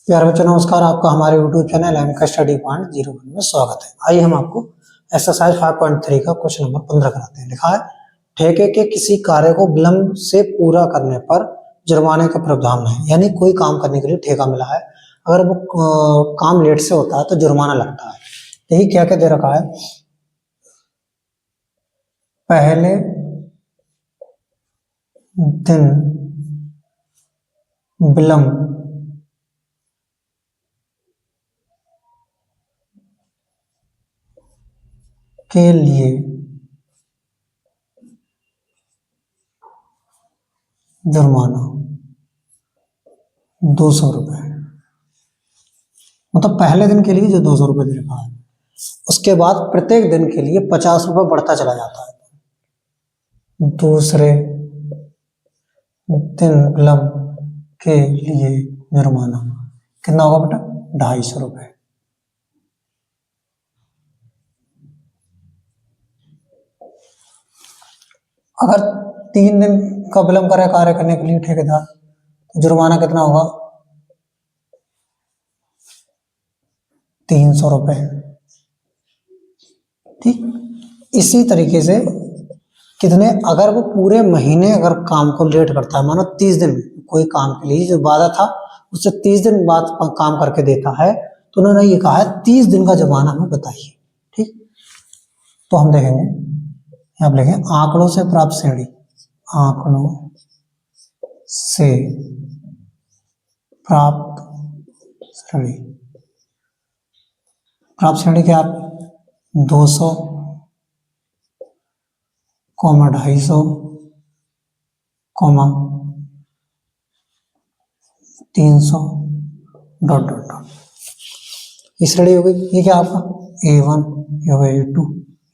प्यारे बच्चों नमस्कार, आपका हमारे YouTube चैनल एमका स्टडी पॉइंट 01 में स्वागत है। आइए हम आपको एक्सरसाइज 5.3 का क्वेश्चन नंबर 15 कराते हैं। लिखा है ठेके के किसी कार्य को विलंब से पूरा करने पर जुर्माने का प्रावधान है। यानी कोई काम करने के लिए ठेका मिला है, अगर वो काम लेट से होता है तो जुर्माना लगता है। यही क्या क्या दे रखा है, पहले दिन विलंब के लिए जुर्माना 200 रुपए। मतलब पहले दिन के लिए जो 200 रुपए दे रखा है, उसके बाद प्रत्येक दिन के लिए 50 रुपए बढ़ता चला जाता है। दूसरे दिन विलंब के लिए जुर्माना कितना होगा बेटा, 250 रुपए। अगर 3 दिन का विलंब करे कार्य करने के लिए ठेकेदार, तो जुर्माना कितना होगा, 300 रुपए। ठीक, इसी तरीके से कितने, अगर वो पूरे महीने अगर काम को लेट करता है, मानो 30 दिन कोई काम के लिए जो वादा था उससे 30 दिन बाद काम करके देता है, तो उन्होंने ये कहा है 30 दिन का जुर्माना हमें बताइए। ठीक, तो हम देखेंगे, आप लिखें आंकड़ों से प्राप्त श्रेणी, आंकड़ों से प्राप्त श्रेणी, प्राप्त श्रेणी क्या, 200, 250, 300 ... ये श्रेणी हो गई। ये क्या आपका A1, ये हो गया A2,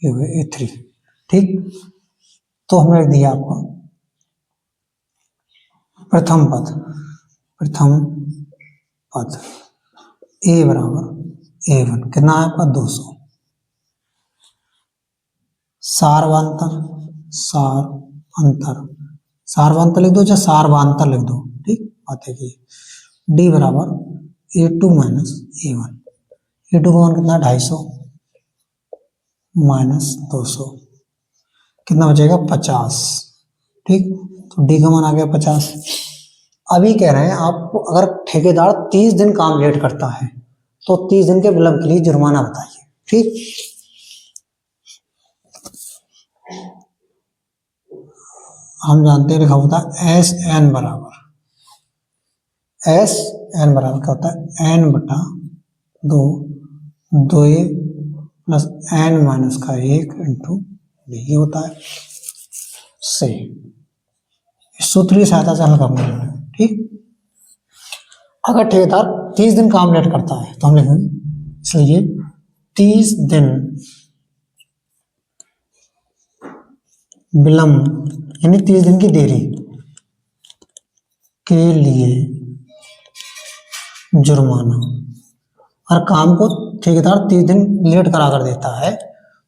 ये हो गया A3। ठीक, तो हमने लिख दिया आपको प्रथम पद A बराबर A1 कितना है आपका 200। सारवांतर लिख दो, चाहे सारवांतर लिख दो। ठीक, बात है कि D बराबर A2 माइनस A1। A2 का मान कितना, 250 माइनस 200 कितना बचेगा, 50। ठीक, तो D का मान आ गया 50। अभी कह रहे हैं आपको, अगर ठेकेदार 30 दिन काम लेट करता है तो 30 दिन के विलंब के लिए जुर्माना बताइए। ठीक, हम जानते हैं लिखा होता है SN बराबर क्या होता है, N बटा 2 2A प्लस N माइनस का 1 इंटू D, ये होता है से। सूत्र की सहायता से हल करना है। ठीक, अगर ठेकेदार 30 दिन काम लेट करता है तो हम लिखेंगे, इसलिए 30 दिन विलंब यानी 30 दिन की देरी के लिए जुर्माना। और काम को ठेकेदार 30 दिन लेट करा कर देता है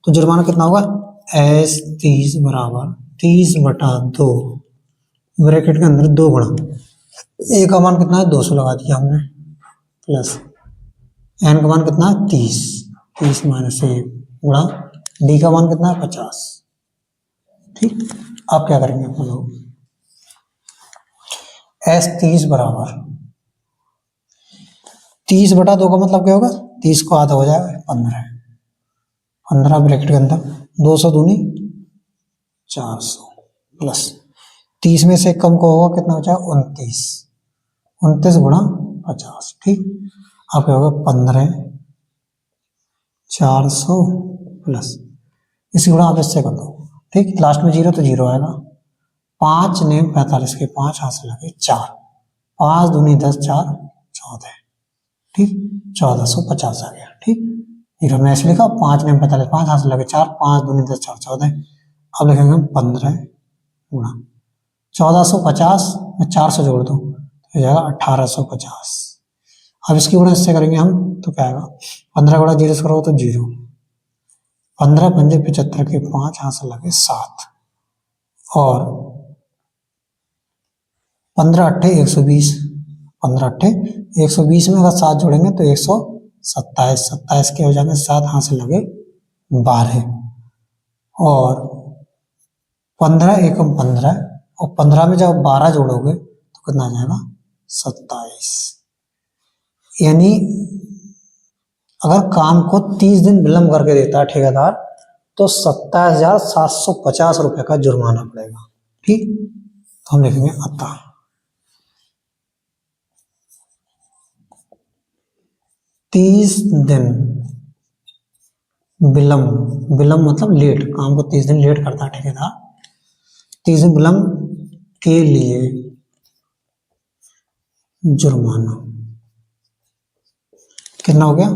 तो जुर्माना कितना होगा, S30 बराबर 30 बटा 2 ब्रैकेट के अंदर 2 गुणा A का मान कितना है, 200 लगा दिया हमने, प्लस N का मान कितना है 30 माइनस 1 गुणा D का मान कितना है 50। ठीक, आप क्या करेंगे अपन लोग, S30 बराबर 30 बटा 2 का मतलब क्या होगा, 30 को आधा हो जाएगा 15 ब्रैकेट के अंदर 200 दूनी 400 प्लस 30 में से कम को होगा कितना बचा, 29 गुणा 50। ठीक, आप क्या होगा 15 400 प्लस इसी गुणा आप इससे कर दो। ठीक, लास्ट में 0 तो 0 आएगा, 5 ने 45 के 5 हाथ से लगे 4, 5 दूनी 10 4 14। ठीक, 1450 आ गया। ठीक, जीरो में ऐसे लिखा, 5 ने 45 5 हाथ से लगे 4, 5 दूनी 10 4 14। अब लिखेंगे 15 गुणा 1450 में 400 जोड़ दो तो जाएगा 1850। अब इसकी गुणा इससे करेंगे हम तो क्या आएगा, 15 गुणा 0 से करोगे तो 0, 15 पंजे 75 के 5 हाथ से लगे 7 और 15 अट्ठे 120 15 अट्ठे 120 में अगर 7 जोड़ेंगे तो 127, 27 के हो जाएंगे 7, हाथ से लगे 12 और 15 एकम 15 और 15 में जब 12 जोड़ोगे तो कितना आ जाएगा 27। यानी अगर काम को 30 दिन विलंब करके देता है ठेकेदार तो 27,750 रुपए का जुर्माना पड़ेगा। ठीक, तो हम लिखेंगे अतः 30 दिन विलंब, विलंब मतलब लेट, काम को 30 दिन लेट करता है ठेकेदार, 30 दिन विलंब के लिए जुर्माना कितना हो गया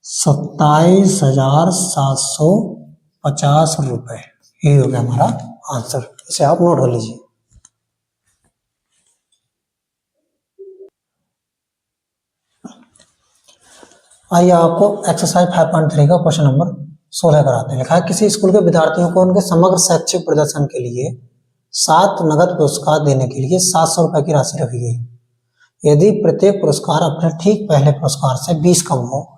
27,750 रुपए। ये हो गया हमारा आंसर, इसे आप नोट कर लीजिए। आइए आपको एक्सरसाइज 5.3 का क्वेश्चन नंबर 16 कराते हैं। लिखा है किसी स्कूल के विद्यार्थियों को उनके समग्र शैक्षिक प्रदर्शन के लिए 7 नगद पुरस्कार देने के लिए 700 रुपए की राशि रखी गई। यदि प्रत्येक पुरस्कार अपने ठीक पहले पुरस्कार से 20 कम हो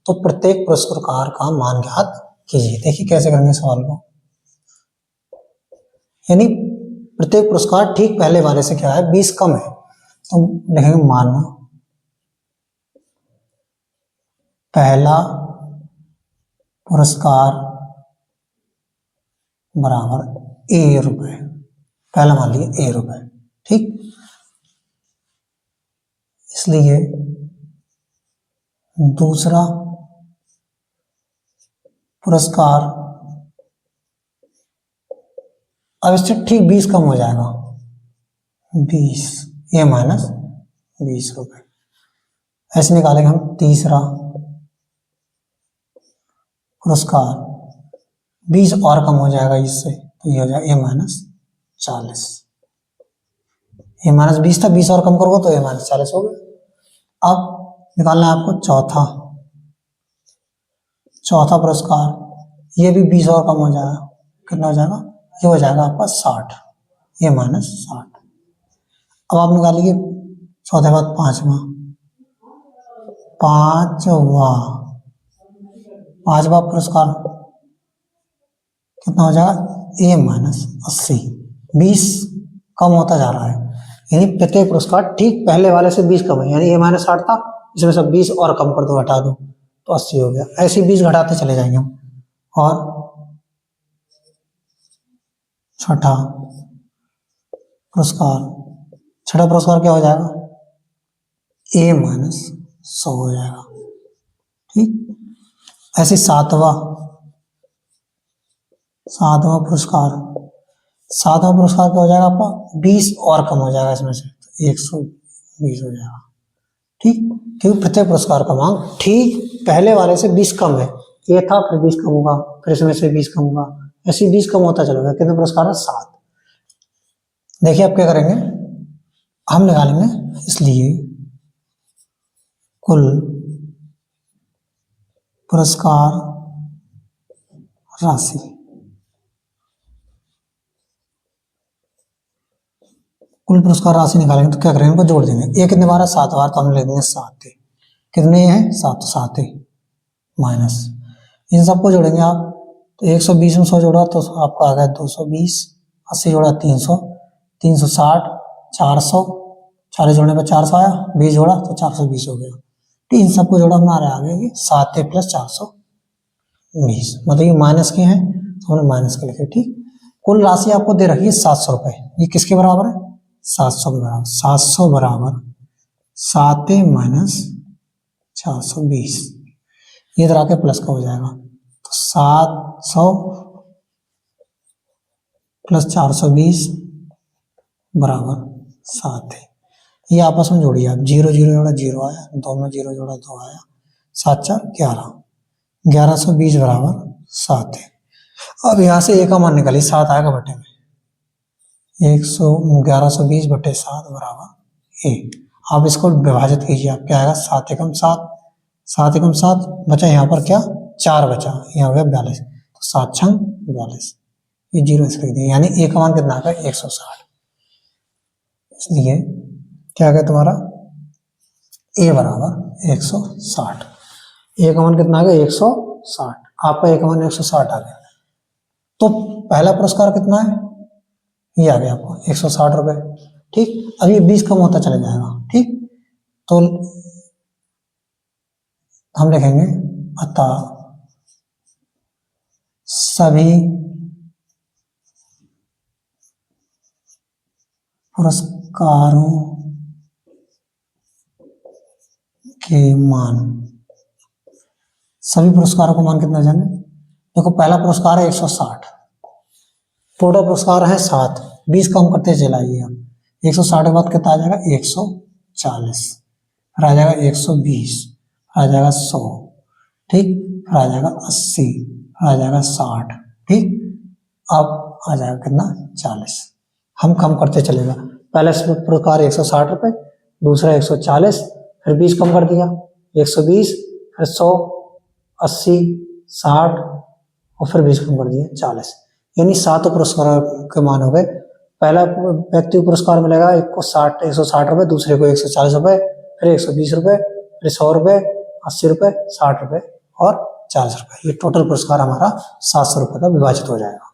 तो प्रत्येक पुरस्कार का मान ज्ञात कीजिए। देखिए कैसे करेंगे सवाल को, यानी प्रत्येक पुरस्कार ठीक पहले वाले से क्या है 20 कम है, तो लिखेंगे मान पहला पुरस्कार बराबर ए रुपए, पहला मान लिया ए रुपए। ठीक, इसलिए दूसरा पुरस्कार अब इससे ठीक 20 कम हो जाएगा 20 ये माइनस 20 रुपए। ऐसे निकालेंगे हम तीसरा पुरस्कार 20 और कम हो जाएगा इससे, तो ये हो जाएगा ए माइनस 40। ए माइनस 20 था, 20 और कम करोगे तो ए माइनस 40 हो गया। अब निकालना है आपको चौथा पुरस्कार, ये भी 20 और कम हो जाएगा, कितना हो जाएगा ये हो जाएगा आपका 60, ये माइनस 60। अब आप निकालिए चौथे बाद पांचवा पुरस्कार कितना हो जाएगा ए माइनस 80, 20 कम होता जा रहा है, यानी प्रत्येक पुरस्कार ठीक पहले वाले से 20 कम है, यानी ए माइनस 60 था, इसमें से 20 और कम कर दो, हटा दो तो 80 हो गया। ऐसे 20 घटाते चले जाएंगे हम। और छठा पुरस्कार क्या हो जाएगा ए माइनस 100 हो जाएगा। ठीक, ऐसे सातवां पुरस्कार क्या हो जाएगा आपका 20 और कम हो जाएगा, इसमें से 120 हो जाएगा। ठीक, क्योंकि प्रत्येक पुरस्कार का मांग ठीक पहले वाले से 20 कम है, ये था फिर 20 कम होगा, फिर इसमें से 20 कम होगा, ऐसे 20 कम होता चलेगा। कितने पुरस्कार है 7। देखिए आप क्या करेंगे, हम निकालेंगे इसलिए कुल पुरस्कार राशि निकालेंगे तो क्या करेंगे इनको जोड़ देंगे। ए कितने बार है 7 बार, तो हम ले देंगे 7 कितने हैं 7, 7 माइनस इन सबको जोड़ेंगे आप, तो 120 में 100 जोड़ा तो आपका आ गया 220, 80 जोड़ा 300, 360, 400, 40 जोड़ने पर 400 आया, 20 जोड़ा तो 420 हो गया। ठीक, इन सबको जोड़ा हमारे आ गया 7 प्लस 420, मतलब ये माइनस के हैं तो हमने माइनस के लिखे। ठीक, कुल राशि आपको दे रखी है 700 रुपए, ये किसके बराबर है 700 के बराबर, 700 बराबर 7 माइनस 420, ये इधर आके प्लस का हो जाएगा, तो 700 प्लस 420 बराबर 7 है। ये आपस में जोड़िए आप, 0 0 जोड़ा 0 आया, 2 में 0 जोड़ा 2 आया, 7 4 11, 1120 बराबर 7 है। अब यहाँ से ए का मान निकालिए, 7 आएगा बटे में, 1120 बटे 7 बराबर ए। आप इसको विभाजित कीजिए, आप क्या आएगा 7 एकम 7, 7 एकम 7 बचा, यहाँ पर क्या 4 बचा, यहाँ हो गया 42, तो 7 6 42, ये 0 इसलिए लिख दिया, यानी ए का मान कितना आएगा 160। इसलिए क्या आ गया तुम्हारा ए बराबर 160। ए का मान कितना आ गया 160, आपका ए का मान 160 आ गया। तो पहला पुरस्कार कितना है, ये आ गया आपको 160 रुपए। ठीक, अब ये 20 कम होता चला जाएगा। ठीक, तो हम लिखेंगे अतः सभी पुरस्कारों के मान, सभी पुरस्कारों का मान कितना जाने, देखो पहला पुरस्कार है 160, टोटल पुरस्कार है 7, 20 कम करते चला आइए आप, 160 के बाद कितना आ जाएगा 140, फिर आ जाएगा 120, आ जाएगा 100, ठीक, फिर आ जाएगा 80, आ जाएगा 60, ठीक, अब आ जाएगा कितना 40। हम कम करते चलेगा, पहला पुरस्कार 160 रुपए, दूसरा 140, फिर 20 कम कर दिया 120, फिर 100, 80, 60 और फिर 20 कम कर दिया 40, यानी 7 पुरस्कार के मान हो गए। पहला व्यक्ति को पुरस्कार मिलेगा एक को 160 रुपए, दूसरे को 140 रुपए, फिर 120 रुपए, फिर 100 रुपए, 80 रुपए, 60 रुपए और 40 रुपए। ये टोटल पुरस्कार हमारा 700 रुपए का विभाजित हो जाएगा।